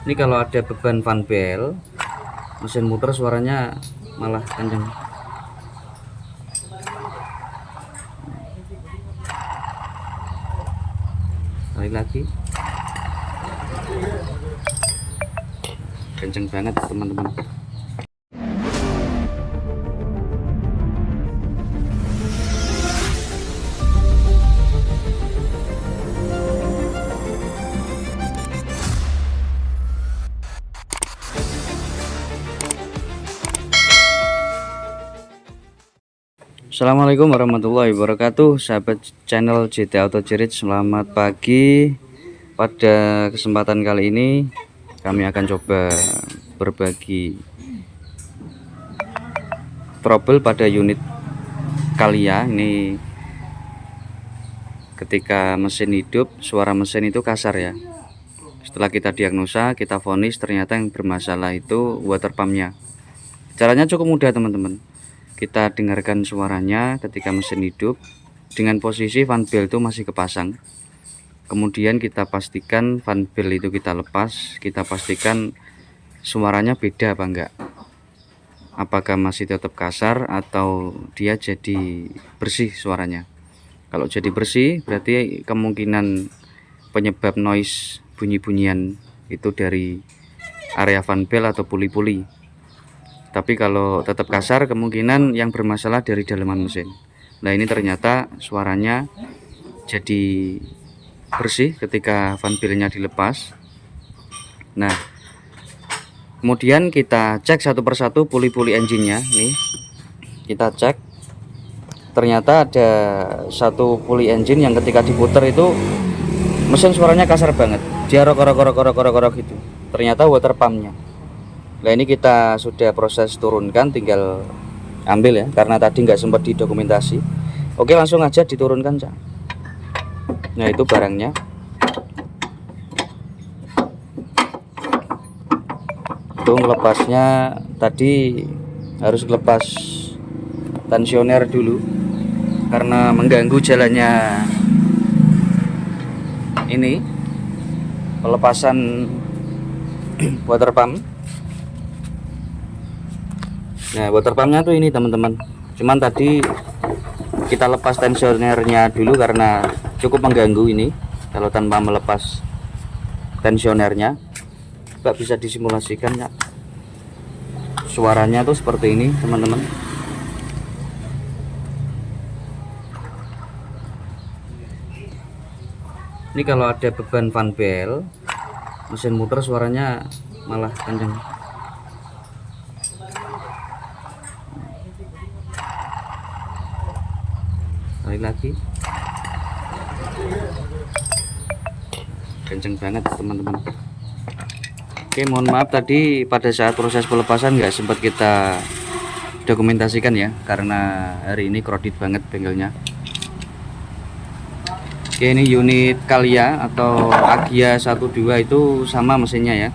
Ini kalau ada beban fan belt, mesin muter suaranya malah kenceng. Sekali lagi, kenceng banget teman-teman. Assalamualaikum warahmatullahi wabarakatuh, sahabat channel JT Auto Cirit. Selamat pagi. Pada kesempatan kali ini kami akan coba berbagi trouble pada unit Calya. Ini ketika mesin hidup, suara mesin itu kasar ya. Setelah kita diagnosa, kita vonis ternyata yang bermasalah itu water pumpnya. Caranya cukup mudah teman-teman. Kita dengarkan suaranya ketika mesin hidup dengan posisi fan belt itu masih kepasang. Kemudian kita pastikan fan belt itu kita lepas, kita pastikan suaranya beda apa enggak, apakah masih tetap kasar atau dia jadi bersih suaranya. Kalau jadi bersih berarti kemungkinan penyebab noise bunyi-bunyian itu dari area fan belt atau puli-puli. Tapi kalau tetap kasar kemungkinan yang bermasalah dari dalaman mesin. Nah ini ternyata suaranya jadi bersih ketika fan beltnya dilepas. Nah kemudian kita cek satu persatu puli-puli engine-nya. Nih kita cek, ternyata ada satu puli engine yang ketika diputer itu mesin suaranya kasar banget, dia rok gitu. Ternyata water pumpnya. Nah ini kita sudah proses turunkan, tinggal ambil ya, karena tadi nggak sempat didokumentasi. Oke langsung aja diturunkan Cak. Nah itu barangnya. Itu ngelepasnya tadi harus lepas tensioner dulu karena mengganggu jalannya ini pelepasan water pump. Nah water pumpnya tuh ini teman-teman, cuman tadi kita lepas tensionernya dulu karena cukup mengganggu ini. Kalau tanpa melepas tensionernya nggak bisa disimulasikan ya, suaranya tuh seperti ini teman-teman. Ini kalau ada beban fan belt, mesin muter suaranya malah kenceng. Sekali lagi, kenceng banget teman-teman. Oke mohon maaf tadi pada saat proses pelepasan nggak sempat kita dokumentasikan ya, karena hari ini kredit banget bengkelnya. Oke ini unit Calya atau Agya 12 itu sama mesinnya ya.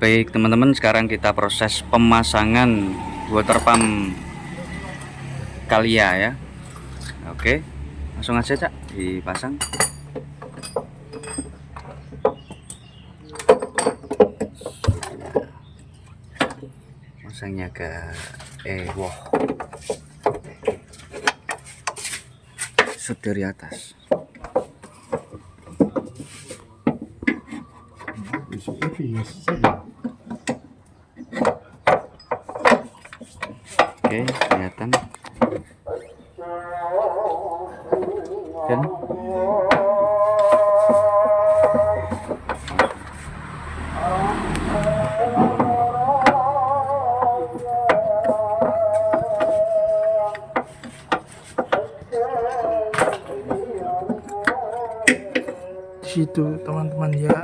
Baik teman-teman, sekarang kita proses pemasangan water pump Calya ya. Oke langsung aja Cak dipasang. Pasangnya ke wow shoot dari atas. Oke kelihatan dan situ teman-teman ya.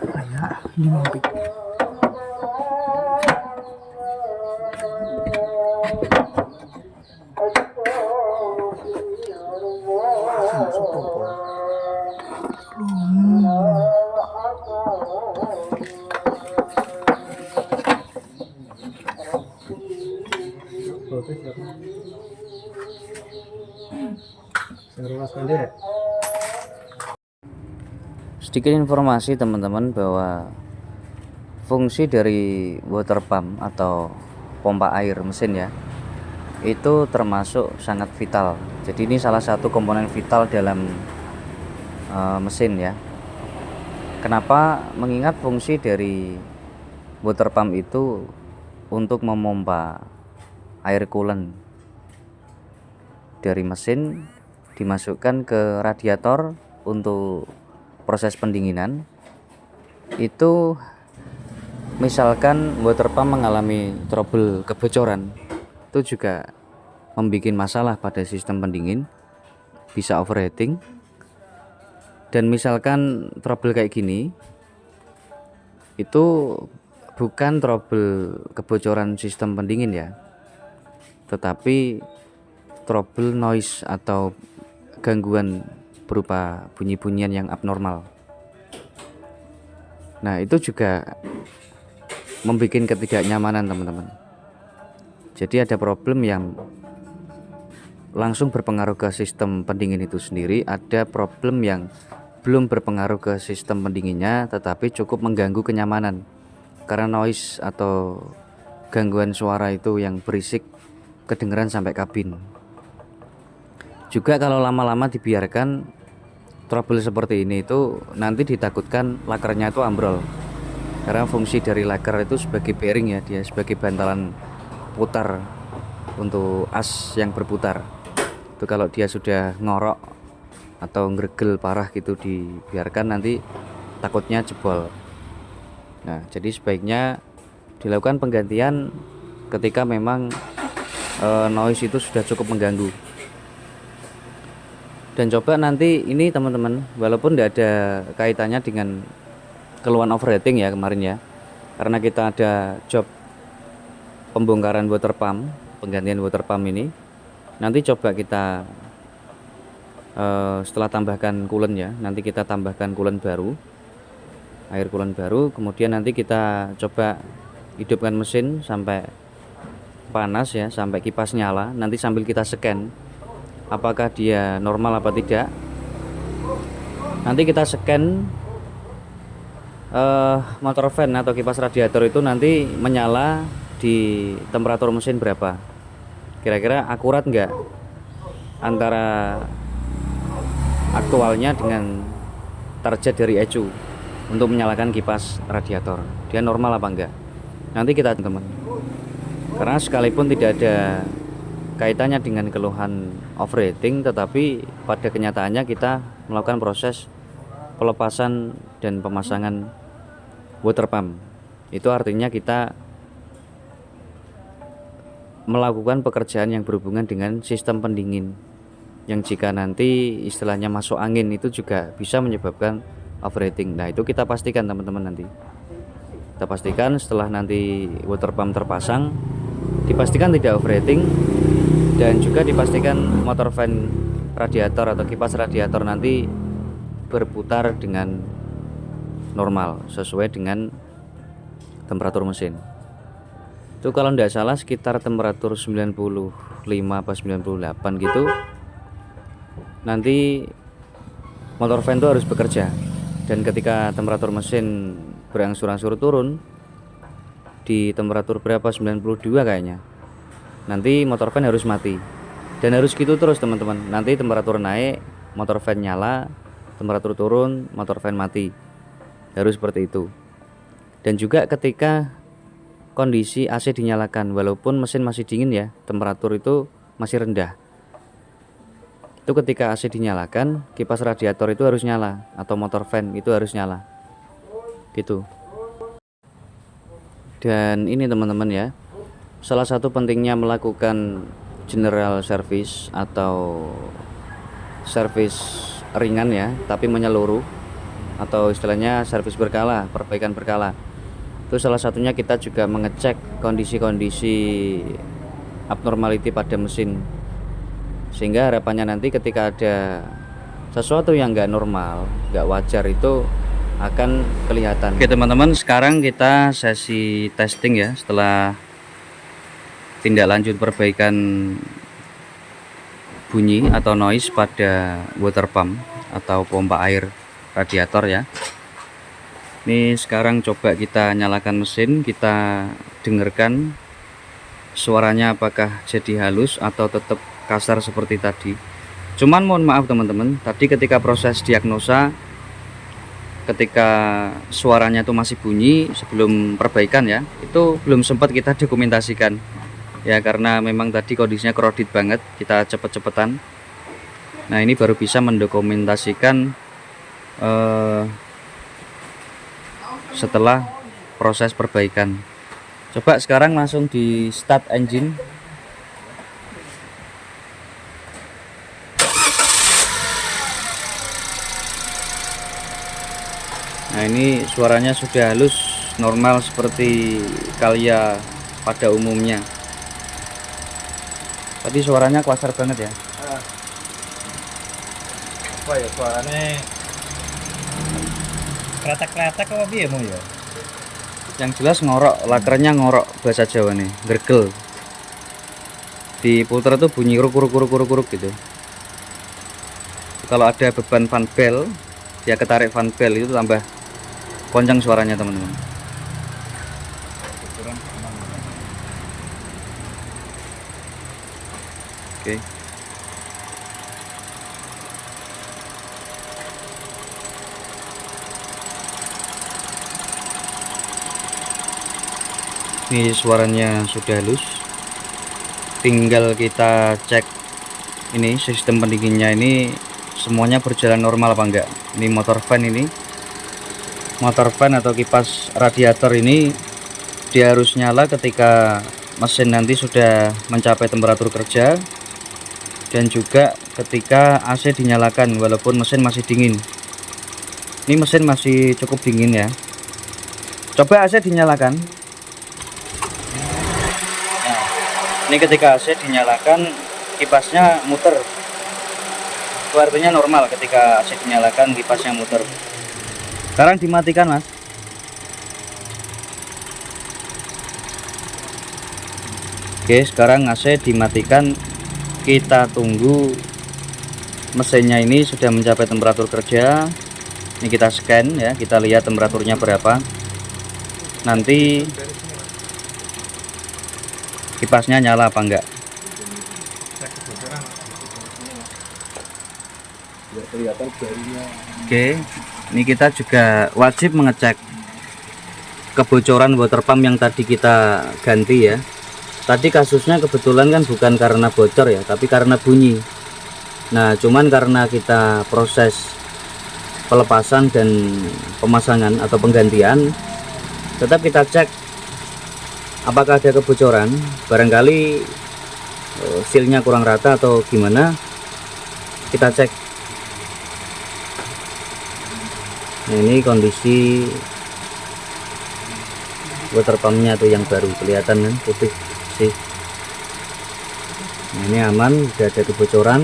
Kayak di mampik. Sedikit informasi teman-teman bahwa fungsi dari water pump atau pompa air mesin ya, itu termasuk sangat vital. Jadi ini salah satu komponen vital dalam mesin ya. Kenapa? Mengingat fungsi dari water pump itu untuk memompa air coolant dari mesin dimasukkan ke radiator untuk proses pendinginan. Itu misalkan water pump mengalami trouble kebocoran, itu juga membuat masalah pada sistem pendingin, bisa overheating. Dan misalkan trouble kayak gini, itu bukan trouble kebocoran sistem pendingin ya, tetapi trouble noise atau gangguan berupa bunyi-bunyian yang abnormal. Nah, itu juga membuat ketidaknyamanan teman-teman. Jadi ada problem yang langsung berpengaruh ke sistem pendingin itu sendiri, ada problem yang belum berpengaruh ke sistem pendinginnya tetapi cukup mengganggu kenyamanan karena noise atau gangguan suara itu yang berisik kedengeran sampai kabin. Juga kalau lama-lama dibiarkan trouble seperti ini itu nanti ditakutkan lakernya itu ambrol, karena fungsi dari laker itu sebagai bearing ya, dia sebagai bantalan putar untuk as yang berputar. Itu kalau dia sudah ngorok atau ngregel parah gitu dibiarkan, nanti takutnya jebol. Nah, jadi sebaiknya dilakukan penggantian ketika memang noise itu sudah cukup mengganggu. Dan coba nanti ini teman-teman, walaupun tidak ada kaitannya dengan keluhan overheating ya kemarin ya, karena kita ada job pembongkaran water pump, penggantian water pump ini, nanti coba kita setelah tambahkan coolant ya, nanti kita tambahkan coolant baru, air coolant baru, kemudian nanti kita coba hidupkan mesin sampai panas ya, sampai kipas nyala, nanti sambil kita scan apakah dia normal apa tidak. Nanti kita scan motor fan atau kipas radiator itu nanti menyala di temperatur mesin berapa, kira-kira akurat enggak antara aktualnya dengan target dari ECU untuk menyalakan kipas radiator, dia normal apa enggak. Nanti kita teman, karena sekalipun tidak ada kaitannya dengan keluhan overheating, tetapi pada kenyataannya kita melakukan proses pelepasan dan pemasangan water pump. Itu artinya kita melakukan pekerjaan yang berhubungan dengan sistem pendingin, yang jika nanti istilahnya masuk angin itu juga bisa menyebabkan overheating. Nah, itu kita pastikan teman-teman, nanti kita pastikan setelah nanti water pump terpasang, dipastikan tidak overheating, dan juga dipastikan motor fan radiator atau kipas radiator nanti berputar dengan normal sesuai dengan temperatur mesin. Itu kalau tidak salah sekitar temperatur 95 atau 98 gitu, nanti motor fan itu harus bekerja. Dan ketika temperatur mesin berangsur-angsur turun di temperatur berapa, 92 kayaknya, nanti motor fan harus mati. Dan harus gitu terus teman-teman, nanti temperatur naik motor fan nyala, temperatur turun motor fan mati, harus seperti itu. Dan juga ketika kondisi AC dinyalakan, walaupun mesin masih dingin ya, temperatur itu masih rendah, itu ketika AC dinyalakan, kipas radiator itu harus nyala atau motor fan itu harus nyala gitu. Dan ini teman-teman ya, salah satu pentingnya melakukan general service atau servis ringan ya, tapi menyeluruh, atau istilahnya servis berkala, perbaikan berkala. Itu salah satunya kita juga mengecek kondisi-kondisi abnormality pada mesin, sehingga harapannya nanti ketika ada sesuatu yang nggak normal, nggak wajar, itu akan kelihatan. Oke teman-teman, sekarang kita sesi testing ya, setelah tindak lanjut perbaikan bunyi atau noise pada water pump atau pompa air radiator ya. Ini sekarang coba kita nyalakan mesin, kita dengarkan suaranya apakah jadi halus atau tetap kasar seperti tadi. Cuman mohon maaf teman-teman, tadi ketika proses diagnosa, ketika suaranya itu masih bunyi sebelum perbaikan ya, itu belum sempat kita dokumentasikan ya, karena memang tadi kondisinya krodit banget, kita cepet-cepetan. Nah ini baru bisa mendokumentasikan setelah proses perbaikan. Coba sekarang langsung di start engine. Nah ini suaranya sudah halus, normal seperti Calya pada umumnya. Tadi suaranya kasar banget ya. Apa ya suaranya? Kletek-kletek apa piye mau ya? Yang jelas ngorok, lakernya ngorok bahasa Jawa nih, gergel. Di puter itu bunyi kuruk gitu. Kalau ada beban fan belt, dia ketarik fan belt itu tambah kencang suaranya teman-teman. Oke. Ini suaranya sudah halus, tinggal kita cek ini sistem pendinginnya ini semuanya berjalan normal apa enggak. Ini motor fan, ini motor fan atau kipas radiator ini dia harus nyala ketika mesin nanti sudah mencapai temperatur kerja, dan juga ketika AC dinyalakan walaupun mesin masih dingin. Ini mesin masih cukup dingin ya, coba AC dinyalakan. Ini ketika AC dinyalakan kipasnya muter, itu artinya normal. Ketika AC dinyalakan kipasnya muter. Sekarang dimatikan mas. Oke sekarang AC dimatikan, kita tunggu mesinnya ini sudah mencapai temperatur kerja. Ini kita scan ya, kita lihat temperaturnya berapa, nanti kipasnya nyala apa enggak. Oke, ini kita juga wajib mengecek kebocoran water pump yang tadi kita ganti ya. Tadi kasusnya kebetulan kan bukan karena bocor ya, tapi karena bunyi. Nah cuman karena kita proses pelepasan dan pemasangan atau penggantian, tetap kita cek apakah ada kebocoran. Barangkali sealnya kurang rata atau gimana, kita cek. Nah ini kondisi water pumpnya tuh yang baru kelihatan kan, putih sih. Nah, ini aman, tidak ada kebocoran.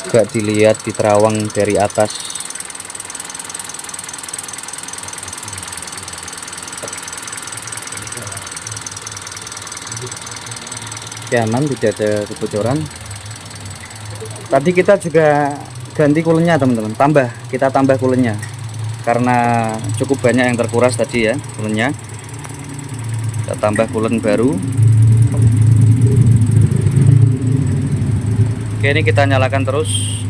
Juga dilihat di terawang dari atas. Ya, aman, tidak ada kebocoran. Tadi kita juga ganti kulennya teman-teman, kita tambah kulennya karena cukup banyak yang terkuras tadi ya kulennya. Kita tambah kulen baru. Oke, ini kita nyalakan terus,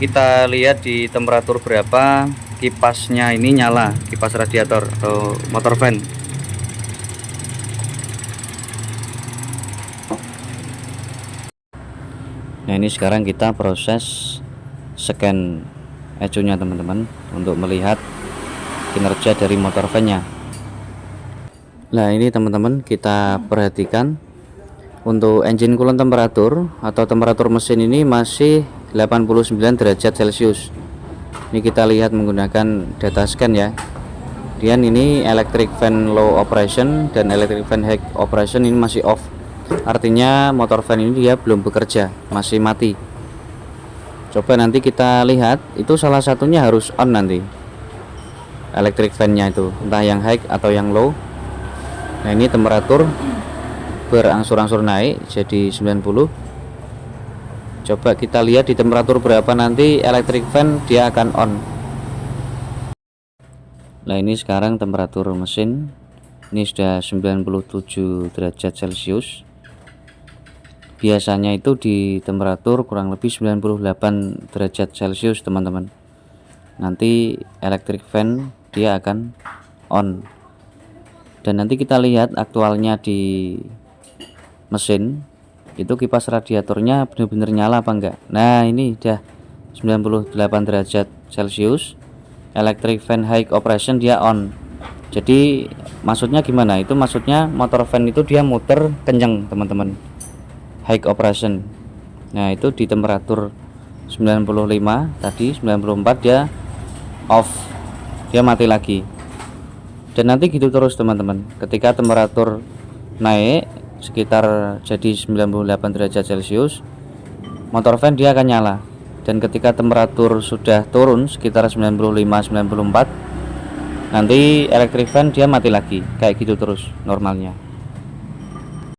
kita lihat di temperatur berapa kipasnya ini nyala, kipas radiator atau motor fan. Nah ini sekarang kita proses scan ecunya teman-teman, untuk melihat kinerja dari motor fan-nya. Nah ini teman-teman, kita perhatikan untuk engine coolant temperatur atau temperatur mesin ini masih 89 derajat Celcius. Ini kita lihat menggunakan data scan ya. Kemudian ini electric fan low operation dan electric fan high operation ini masih off. Artinya motor fan ini dia belum bekerja, masih mati. Coba nanti kita lihat, itu salah satunya harus on nanti. Electric fan-nya itu, entah yang high atau yang low. Nah, ini temperatur berangsur-angsur naik jadi 90. Coba kita lihat di temperatur berapa nanti electric fan dia akan on. Nah, ini sekarang temperatur mesin ini sudah 97 derajat Celcius. Biasanya itu di temperatur kurang lebih 98 derajat Celcius teman-teman. Nanti electric fan dia akan on. Dan nanti kita lihat aktualnya di mesin itu kipas radiatornya benar-benar nyala apa enggak. Nah ini udah 98 derajat Celcius, electric fan high operation dia on. Jadi maksudnya gimana? Itu maksudnya motor fan itu dia muter kenceng teman-teman, high operation. Nah itu di temperatur 95 tadi, 94 dia off, dia mati lagi. Dan nanti gitu terus teman-teman, ketika temperatur naik sekitar jadi 98 derajat Celcius, motor fan dia akan nyala. Dan ketika temperatur sudah turun sekitar 95-94, nanti electric fan dia mati lagi, kayak gitu terus normalnya.